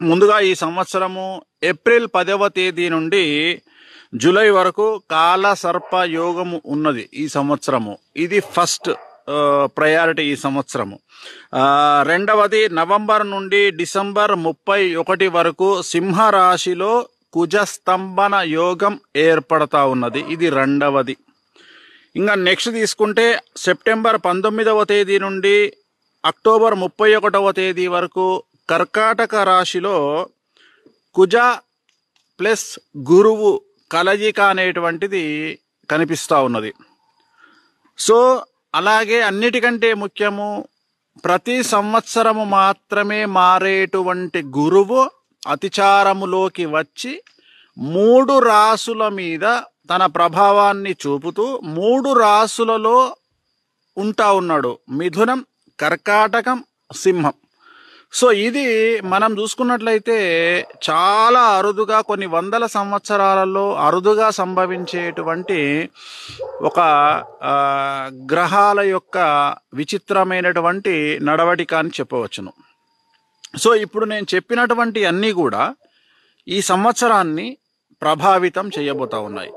ముందుగా ఈ సంవత్సరము ఏప్రిల్ 10వ తేదీ నుండి జూలై వరకు కాల సర్ప యోగము ఉన్నది ఈ సంవత్సరము. ఇది ఫస్ట్ ప్రయారిటీ ఈ సంవత్సరము. రెండవది నవంబర్ నుండి డిసెంబర్ 31 వరకు సింహరాశిలో కుజస్తంభన యోగం ఏర్పడతా ఉన్నది. ఇది రెండవది. ఇంకా నెక్స్ట్ తీసుకుంటే సెప్టెంబర్ 19వ తేదీ నుండి అక్టోబర్ 31వ తేదీ వరకు కర్కాటక రాశిలో కుజ ప్లస్ గురువు కలయిక అనేటువంటిది కనిపిస్తూ ఉన్నది. సో అలాగే అన్నిటికంటే ముఖ్యము, ప్రతి సంవత్సరము మాత్రమే మారేటువంటి గురువు అతిచారములోకి వచ్చి 3 రాసుల మీద తన ప్రభావాన్ని చూపుతూ 3 రాసులలో ఉంటా ఉన్నాడు: మిథునం, కర్కాటకం, సింహం. సో ఇది మనం చూసుకున్నట్లయితే చాలా అరుదుగా, కొన్ని వందల సంవత్సరాలలో అరుదుగా సంభవించేటువంటి ఒక గ్రహాల యొక్క విచిత్రమైనటువంటి నడవడిక అని చెప్పవచ్చును. సో ఇప్పుడు నేను చెప్పినటువంటి అన్నీ కూడా ఈ సంవత్సరాన్ని ప్రభావితం చేయబోతా ఉన్నాయి.